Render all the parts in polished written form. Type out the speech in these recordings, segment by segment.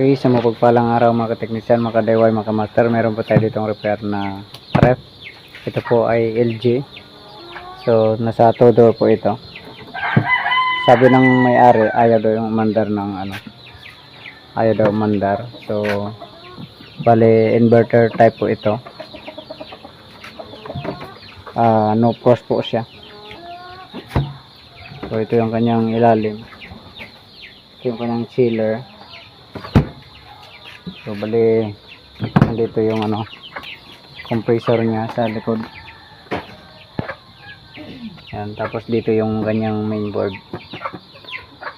Okay, sa mapagpalang araw mga kateknisyan, mga ka-DIY, mga ka-master, meron po tayo ditong repair na ref. Ito po ay LG. So, nasa todo po ito. Sabi ng may-ari, ayaw daw yung umandar ng ayaw daw umandar. So, bale, inverter type po ito. No frost po siya. So, ito yung kanyang ilalim. Ito yung kanyang chiller. So bali nandito yung compressor niya sa likod. Yan, tapos dito yung kanyang mainboard.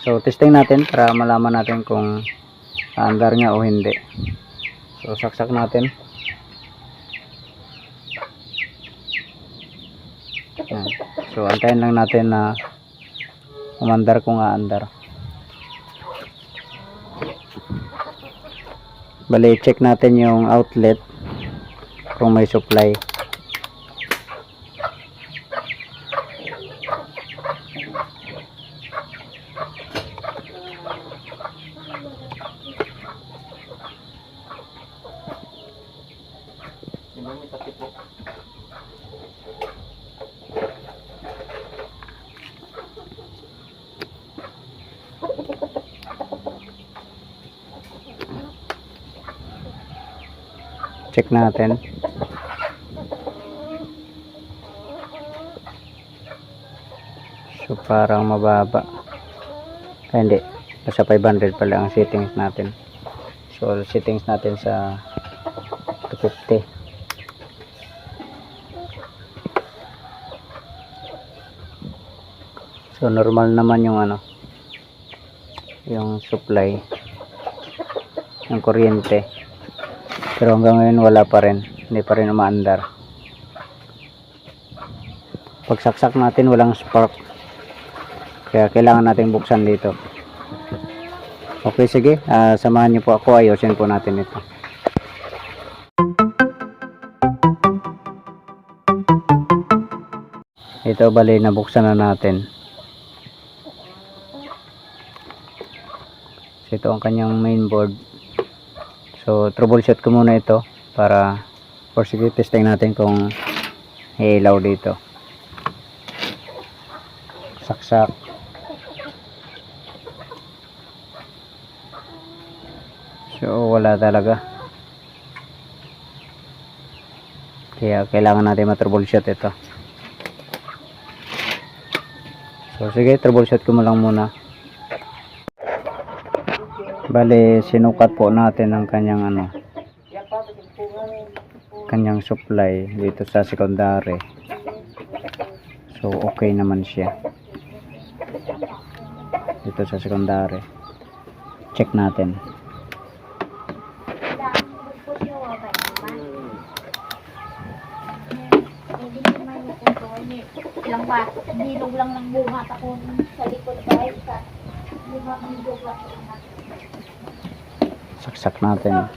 So testing natin para malaman natin kung aandar niya o hindi. So saksak natin. Yan. So antayin lang natin na umandar kung aandar. Bali, check natin yung outlet kung may supply. Check natin. So parang mababa. Ay, hindi. Nasa 500 pala ang settings natin. So settings natin sa 250. So normal naman yung yung supply ng kuryente. Pero hanggang ngayon wala pa rin. Hindi pa rin umaandar. Pagsaksak natin walang spark. Kaya kailangan natin buksan dito. Okay, sige. Samahan niyo po ako. Ayusin po natin ito. Ito bali nabuksan na natin. So, ito ang kanyang mainboard. So troubleshoot ko muna ito para for sige testing natin kung ilaw dito. Saksak. So wala talaga. Kaya kailangan natin ma-troubleshoot ito. So sige, troubleshoot ko mo lang muna. Bale, sinukat po natin ang kanyang kanyang supply dito sa secondary. So okay naman siya. Dito sa secondary. Check natin. Ilang ba? Bilog lang ng bunga ako sa likod guys. Lima ang bilog lang. Saksak natin.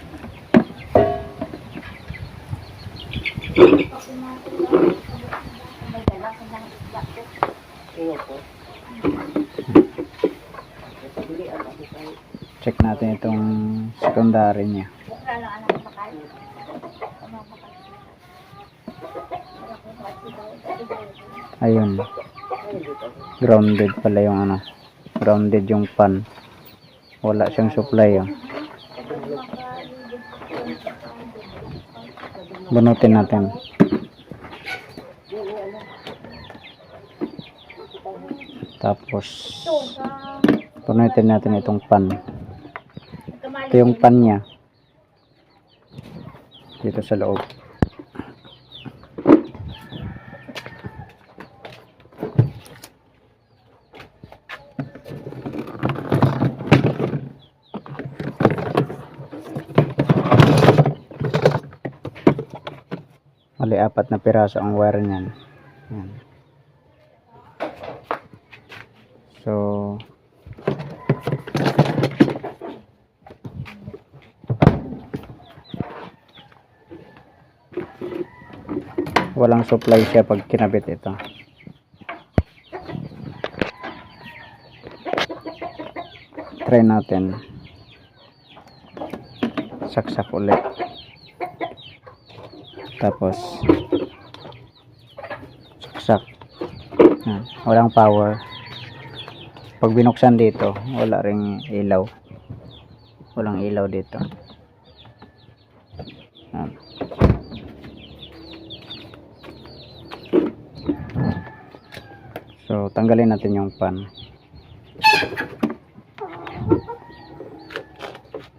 Check natin itong secondary niya. Ayun. Grounded pala yung grounded yung pan. Wala siyang supply Bunutin natin. Tapos bunutin natin itong pan. Ito yung pan niya. Dito sa loob. Mali, 4 na piraso ang wire niyan. Yan. So walang supply siya pag kinabit ito. Try natin. saksak ulit. Tapos saksak. Walang power. Pag binuksan dito, wala ring ilaw. Walang ilaw dito. Yan. So, tanggalin natin yung pan.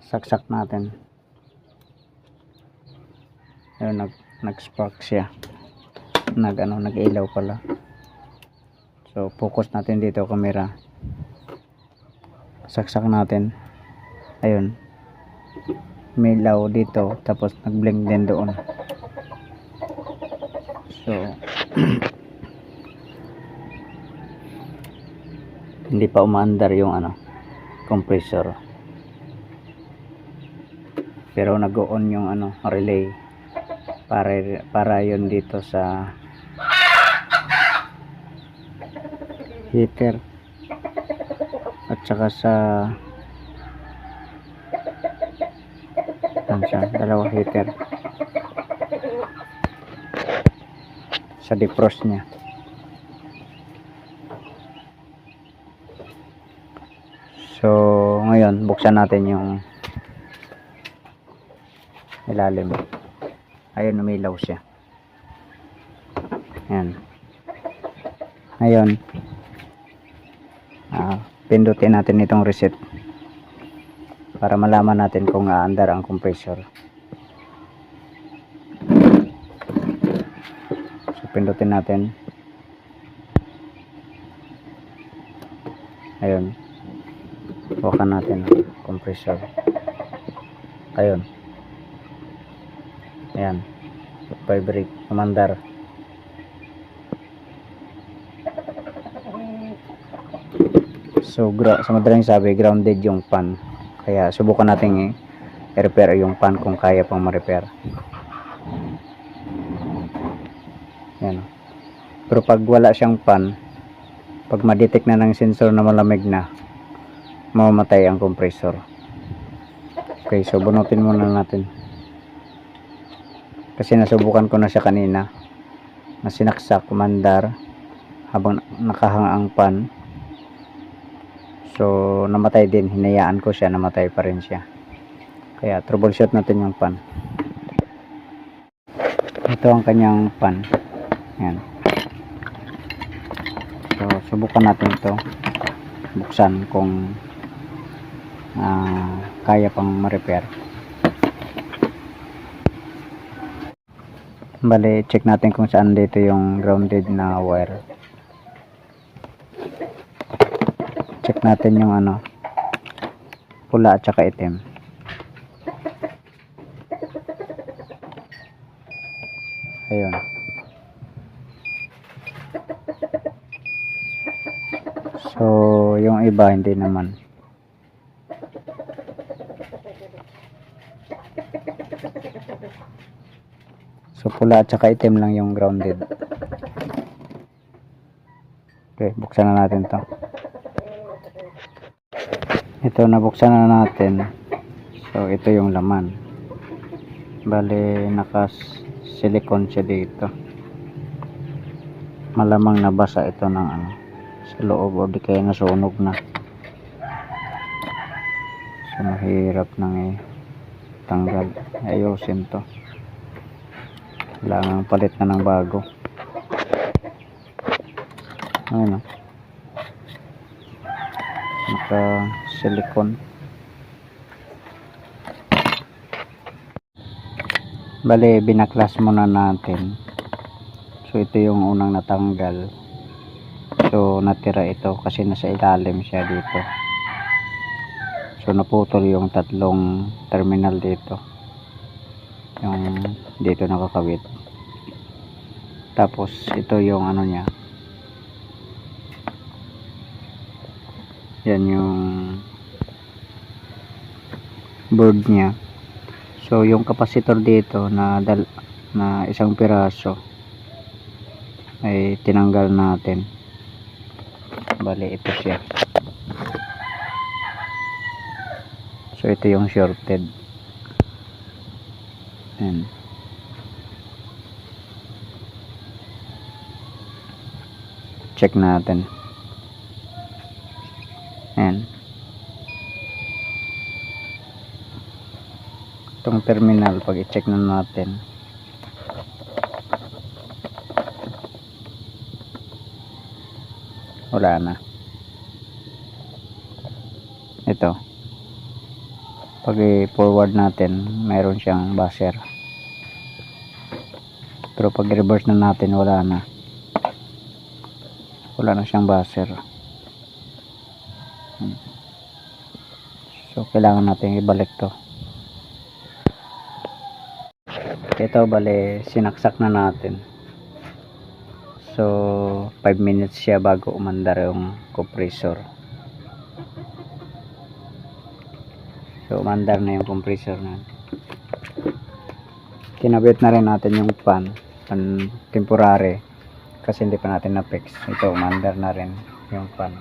Saksak natin. Ayun, nag-spark siya. Nag-ilaw pala. So, focus natin dito camera. Saksak natin. Ayun. May ilaw dito, tapos nag-blink din doon. So, hindi pa umaandar yung compressor. Pero nag-on yung relay para yun dito sa heater at saka sa dalawa heater sa defrost nya. So ngayon buksan natin yung ilalim. Ayun, umilaw siya. Ayan. Ngayon pindutin natin itong reset para malaman natin kung aandar ang compressor. So pindutin natin. Ayun, bukan natin ang compressor. Ayun. Ayan, vibrate, umandar. So sa madaling sabi, grounded yung pan. Kaya subukan natin i-repair yung pan kung kaya pang ma-repair. Ayan. Pero pag wala siyang pan, pag ma-detect na ng sensor na malamig na, mamamatay ang compressor. Okay, so bunutin muna natin. Kasi nasubukan ko na siya kanina, na sinaksak, umandar habang nakahang ang pan. So namatay din, hinayaan ko siya, namatay pa rin siya. Kaya troubleshoot natin yung pan. Ito ang kanyang pan. Ayan. So subukan natin ito, buksan kung kaya pang ma-repair. Bale, check natin kung saan dito yung grounded na wire. Check natin yung pula at saka itim. Ayun. So yung iba hindi naman. So pula at saka itim lang yung grounded. Okay, buksan na natin to. Ito, nabuksan na natin. So ito yung laman. Bale, naka-silicone siya dito. Malamang nabasa ito ng sa loob o di kaya nasunog na. So mahirap nang tanggal. Ayusin to. Kailangan palit na ng bago. Ayun, naka silicone. Bale, binaklas muna natin. So ito yung unang natanggal. So natira ito kasi nasa ilalim siya dito. So naputol yung tatlong terminal dito. Yung dito nakakabit. Tapos ito yung niya. Yan yung board niya. So yung capacitor dito na isang piraso ay tinanggal natin. Bali ito siya. So ito yung shorted. Ayan. Check natin. Ayan. Itong terminal, pag i-check na natin. Wala na. Ito. Pag i-forward natin, mayroon siyang buzzer. Pero pag i-reverse na natin, wala na. Wala na siyang buzzer. So, kailangan natin ibalik to. Ito, bale, sinaksak na natin. So, 5 minutes siya bago umandar yung compressor. So, umandar na yung compressor na. Kinabit na rin natin yung fan temporary kasi hindi pa natin na-fix. Ito, umandar na rin yung fan.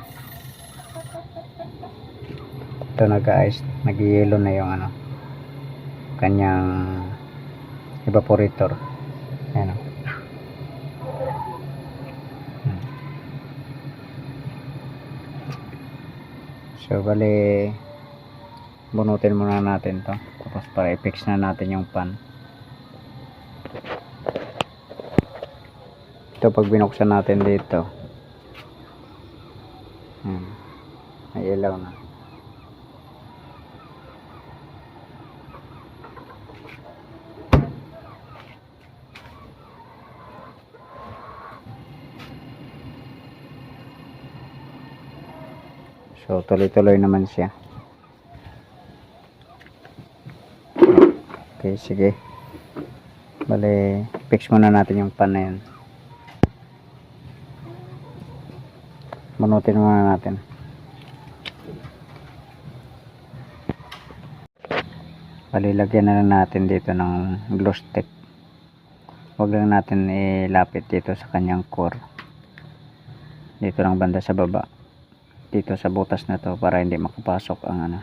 Ito, nag-yellow na yung ano, kanyang evaporator. Ayan o. So, bali, bunutin muna natin to. Tapos para i-fix na natin yung fan. Ito, pag binuksan natin dito, may ilaw na. So, tuloy-tuloy naman siya. Okay, sige. Bale, fix muna natin yung pan na yun. Bunutin muna natin. Bale, lagyan na lang natin dito ng glue stick. Huwag lang natin ilapit dito sa kanyang core. Dito lang banda sa baba. Dito sa butas na to para hindi makapasok ang ano,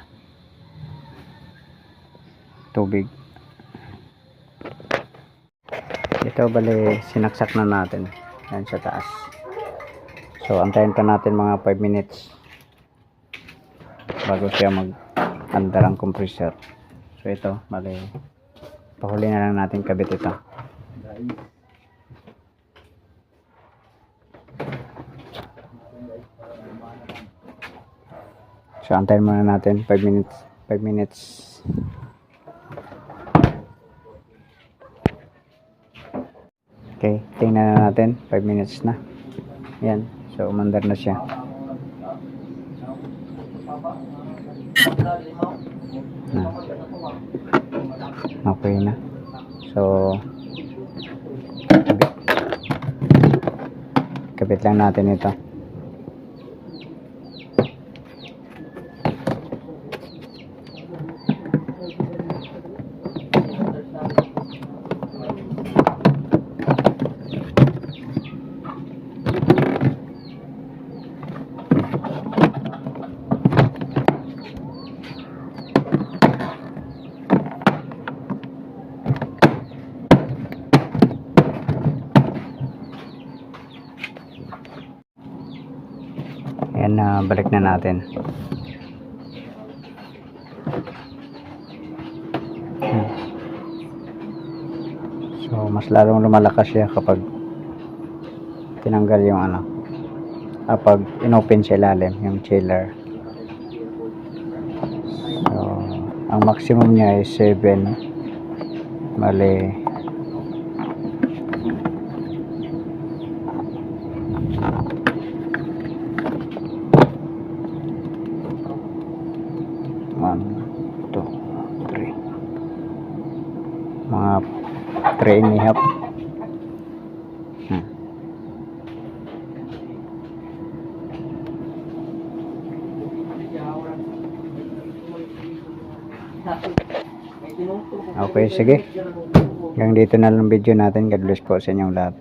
tubig. Ito, bale, sinaksak na natin yan sa taas. So, antayin pa natin mga 5 minutes bago siya mag-andar ang compressor. So, ito, bale, pahuli na lang natin kabit ito. So, antayin muna natin 5 minutes. 5 minutes. Okay, tingnan na natin. 5 minutes na. Yan. So, umandar na siya. Okay na. So, kabit lang natin ito. Ayan, balik na natin. So, mas lalong lumalakas siya kapag tinanggal yung ano, pag inopen sa ilalim yung chiller. So, ang maximum niya ay 7. Bale, mga 3.5. Okay, sige. Hanggang dito na lang video natin. God bless po sa inyong lahat.